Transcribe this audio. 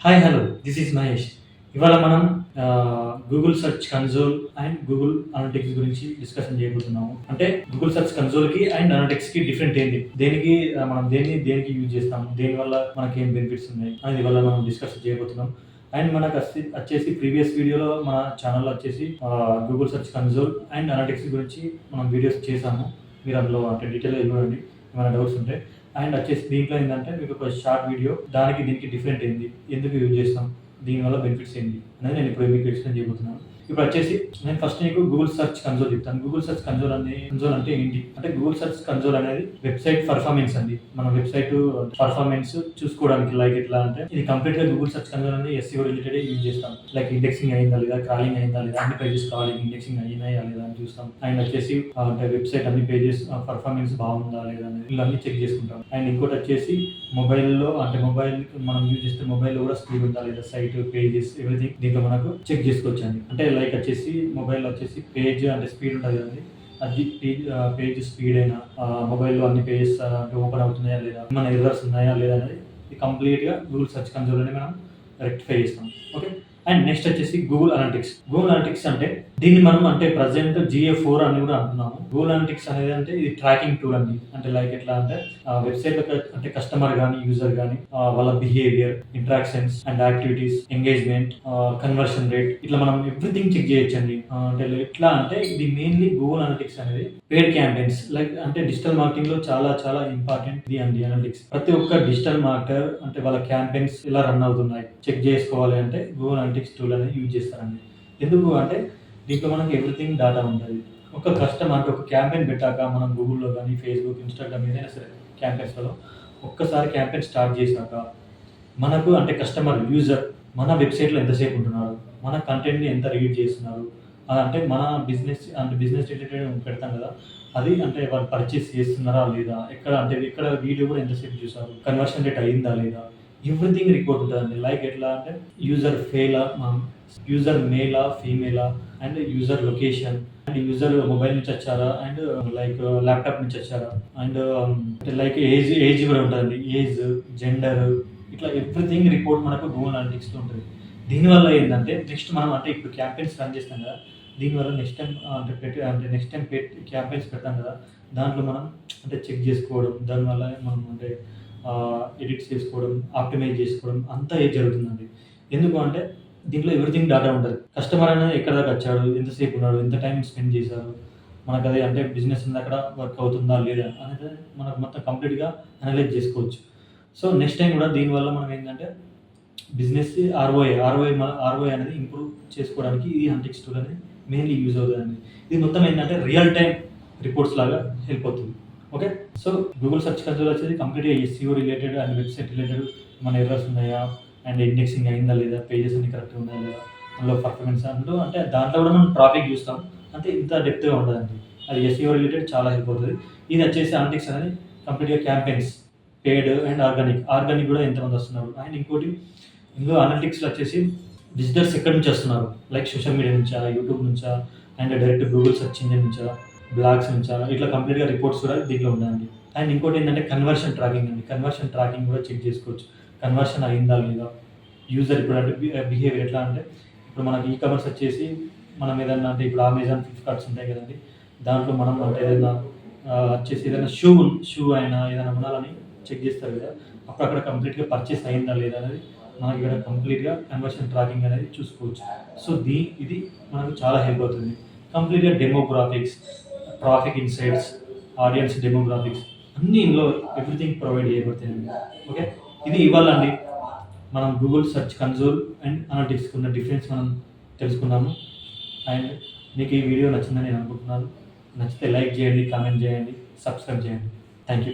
Hi hello this is Mahesh. ఇవాళ మనం Google search console and Google analytics గురించి discussion చేయబోతున్నాము. అంటే గూగుల్ సెర్చ్ కన్సోల్కి అండ్ అనలిటిక్స్కి డిఫరెంట్ ఏంటి, దేనికి మనం దేనికి యూజ్ చేస్తాము, దేనివల్ల మనకి ఏం బెనిఫిట్స్ ఉన్నాయి అనేది ఇవాళ మనం డిస్కషన్ చేయబోతున్నాం. అండ్ మనకు వచ్చేసి ప్రీవియస్ వీడియోలో మన ఛానల్లో వచ్చేసి Google search console and analytics గురించి మనం వీడియోస్ చేసాము. మీరు అందులో అంటే డీటెయిల్గా చూడండి ఏమైనా డౌట్స్ ఉంటే. అండ్ వచ్చేసి దీంట్లో ఏంటంటే మీకు ఒక షార్ట్ వీడియో దానికి దీనికి డిఫరెంట్ ఏంది, ఎందుకు యూజ్ చేస్తాం, దీనివల్ల బెనిఫిట్స్ ఏంటి అనేది నేను ఇప్పుడు మీకు ఎక్స్ప్లెయిన్ చేయబోతున్నాను. ఇప్పుడు వచ్చేసి నేను ఫస్ట్ నీకు గూగుల్ సెర్చ్ కన్సోల్ చెప్తాను. గూగుల్ సెర్చ్ కన్సోల్ అంటే ఏంటి అంటే గూగుల్ సెర్చ్ కన్సోల్ అనేది వెబ్సైట్ పర్ఫార్మెన్స్ అండి. మన వెబ్సైట్ పర్ఫార్మెన్స్ చూసుకోవడానికి లైక్ ఎట్లా అంటే ఇది కంప్లీట్ గా గూగుల్ సెర్చ్ కన్సోల్ అనేది ఎస్ఈఓ రిలేటెడ్ యూజ్ చేస్తాం. లైక్ ఇండెక్సింగ్ అయిందా లేదా, క్రాలింగ్ అయిందా లేదా, అన్ని పేజెస్ కాలింగ్ ఇండెక్సింగ్ అయినాయా లేదా అని చూస్తాం. అండ్ వచ్చేసి అంటే వెబ్సైట్ అన్ని పేజెస్ పర్ఫార్మెన్స్ బాగుందా లేదా అనేది ఇవన్నీ చెక్ చేసుకుంటాం. అండ్ ఇంకోటి వచ్చేసి మొబైల్లో అంటే మొబైల్ మనం యూజ్ చేస్తే మొబైల్లో కూడా స్పీడ్ ఉందా లేదా, సైట్ పేజెస్ ఎవ్రీథింగ్ దీంట్లో మనకు చెక్ చేసుకోవచ్చు అండి. అంటే లైక్ వచ్చేసి మొబైల్ వచ్చేసి పేజ్ అంటే స్పీడ్ ఉంటుంది కదండి, అది పేజ్ స్పీడ్ అయినా మొబైల్లో అన్ని పేజెస్ అంటే ఓపెన్ అవుతున్నాయా లేదా, మన ఎర్రర్స్ ఉన్నాయా లేదా అనేది కంప్లీట్గా గూగుల్ సెర్చ్ కన్సోల్ అని మనం రెక్టిఫై చేస్తాం. ఓకే. అండ్ నెక్స్ట్ వచ్చేసి గూగుల్ అనలిటిక్స్. గూగుల్ అనలిటిక్స్ అంటే దీన్ని మనం అంటే ప్రజెంట్ GA4 అని కూడా అంటున్నాము. గూగుల్ అనలిటిక్స్ అనేది అంటే ఇది ట్రాకింగ్ టూల్ అండి. అంటే లైక్ ఎట్లా అంటే వెబ్సైట్ అంటే కస్టమర్ కానీ యూజర్ కానీ వాళ్ళ behaviour, interactions and activities, engagement, conversion rate ఇట్లా మనం ఎవ్రీథింగ్ చెక్ చేయొచ్చు అండి. అంటే ఎట్లా అంటే ఇది మెయిన్లీ గూగుల్ అనలిటిక్స్ అనేది పెయిడ్ క్యాంపెయిన్స్ లైక్ అంటే డిజిటల్ మార్కెటింగ్ లో చాలా చాలా ఇంపార్టెంట్ ఇది అండి అనలిటిక్స్. ప్రతి ఒక్క డిజిటల్ మార్కెటర్ అంటే వాళ్ళ క్యాంపెయిన్స్ ఎలా రన్ అవుతున్నాయి చెక్ చేసుకోవాలి అంటే గూగుల్ అనలిటిక్స్ టూల్ అనేది యూజ్ చేస్తారండి. ఎందుకు అంటే దీంట్లో మనకి ఎవ్రీథింగ్ డేటా ఉంటుంది. ఒక కస్టమర్ అంటే ఒక క్యాంపెయిన్ పెట్టాక మనం గూగుల్లో కానీ ఫేస్బుక్, ఇన్స్టాగ్రామ్ ఏదైనా సరే క్యాంపెయిన్స్లో ఒక్కసారి క్యాంపెయిన్ స్టార్ట్ చేశాక మనకు అంటే కస్టమర్ యూజర్ మన వెబ్సైట్లో ఎంతసేపు ఉంటున్నారు, మన కంటెంట్ని ఎంత రీడ్ చేస్తున్నారు, అంటే మన బిజినెస్ రిలేటెడ్ పెడతాం కదా, అది అంటే వాళ్ళు పర్చేస్ చేస్తున్నారా లేదా, ఎక్కడ వీడియో కూడా ఎంతసేపు చూసారు, కన్వర్షన్ రేట్ అయిందా లేదా, ఎవ్రీథింగ్ రిపోర్ట్ ఉంటుందండి. లైక్ ఎట్లా అంటే యూజర్ మేలా ఫీమేలా and user location and user mobile నుంచి వచ్చారా అండ్ లైక్ ల్యాప్టాప్ నుంచి వచ్చారా అండ్ లైక్ ఏజ్ కూడా ఉంటుందండి, ఏజ్, జెండర్, ఇట్లా ఎవ్రీథింగ్ రిపోర్ట్ మనకు గూగుల్ అనలిటిక్స్లో ఉంటుంది. దీనివల్ల ఏంటంటే నెక్స్ట్ మనం అంటే ఇప్పుడు క్యాంపెయిన్స్ రన్ చేస్తాం కదా, దీనివల్ల next time next time campaigns పెడతాం కదా, దాంట్లో మనం అంటే చెక్ చేసుకోవడం, దానివల్ల మనం అంటే ఎడిట్ చేసుకోవడం, ఆప్టిమైజ్ చేసుకోవడం అంతా ఏది జరుగుతుందండి. ఎందుకు అంటే దీంట్లో ఎవ్రీథింగ్ డేటా ఉంటుంది. కస్టమర్ అనేది ఎక్కడ దాకా వచ్చాడు, ఎంతసేపు ఉన్నాడు, ఎంత టైం స్పెండ్ చేశారు, మనకు అది అంటే బిజినెస్ అక్కడ వర్క్ అవుతుందా లేదా అనేది మనకు మొత్తం కంప్లీట్గా అనలైజ్ చేసుకోవచ్చు. సో నెక్స్ట్ టైం కూడా దీనివల్ల మనం ఏంటంటే బిజినెస్ ఆర్ఓఐ అనేది ఇంప్రూవ్ చేసుకోవడానికి ఈ అనలిటిక్స్ టూల్ అనేది మెయిన్లీ యూజ్ అవుతుందండి. ఇది మొత్తం ఏంటంటే రియల్ టైం రిపోర్ట్స్ లాగా హెల్ప్ అవుతుంది. Okay. So Google search console వచ్చేసి కంప్లీట్గా SEO related and website related మన ఎర్రర్స్ ఉన్నాయా అండ్ ఇండెక్సింగ్ అయిందా లేదా, పేజెస్ అన్ని కరెక్ట్గా ఉన్నాయా లేదా, అందులో పర్ఫార్మెన్స్ అందులో అంటే దాంట్లో కూడా మనం ట్రాఫిక్ చూస్తాం. అంటే ఇంత డెప్త్గా ఉండదండి, అది ఎస్ఈఓ రిలేటెడ్ చాలా హెల్ప్ అవుతుంది. ఇది వచ్చేసి అనలిటిక్స్ అనేది కంప్లీట్గా క్యాంపెయిన్స్ పేడ్ అండ్ ఆర్గానిక్ కూడా ఎంతమంది వస్తున్నారు. అండ్ ఇంకోటి ఇందులో అనలిటిక్స్లో వచ్చేసి విజిటర్స్ ఎక్కడి నుంచి వస్తున్నారు, లైక్ సోషల్ మీడియా నుంచా, యూట్యూబ్ నుంచా and direct Google search engine నుంచా, బ్లాగ్స్ నుంచా, ఇట్లా కంప్లీట్గా రిపోర్ట్స్ కూడా దీంట్లో ఉన్నాయండి. అండ్ ఇంకోటి ఏంటంటే కన్వర్షన్ ట్రాకింగ్ అండి. కన్వర్షన్ ట్రాకింగ్ కూడా చెక్ చేసుకోవచ్చు, కన్వర్షన్ అయిందా లేదా, యూజర్ ఇప్పుడు అంటే బిహేవియర్ ఎట్లా అంటే ఇప్పుడు మనకి కామర్స్ వచ్చేసి మనం ఏదైనా అంటే ఇప్పుడు అమెజాన్, ఫ్లిప్కార్ట్స్ ఉంటాయి కదండి, దాంట్లో మనం అంటే ఏదైనా వచ్చేసి ఏదైనా షూ అయినా ఏదైనా కొనాలని చెక్ చేస్తారు కదా, అప్పుడు అక్కడ కంప్లీట్గా పర్చేస్ అయిందా లేదా అనేది మనకి ఇక్కడ కంప్లీట్గా కన్వర్షన్ ట్రాకింగ్ అనేది చూసుకోవచ్చు. సో ఇది మనకు చాలా హెల్ప్ అవుతుంది. కంప్లీట్గా demographics, traffic insights, audience demographics అన్నీ ఇందులో ఎవ్రీథింగ్ ప్రొవైడ్ చేయబడుతుంది. ఓకే. ఇది ఇవ్వాలండి మనం Google search console and analytics ఉన్న డిఫరెన్స్ మనం తెలుసుకున్నాము. అండ్ మీకు ఈ వీడియో నచ్చిందని నేను అనుకుంటున్నాను. నచ్చితే లైక్ చేయండి, కామెంట్ చేయండి, సబ్స్క్రైబ్ చేయండి. Thank you.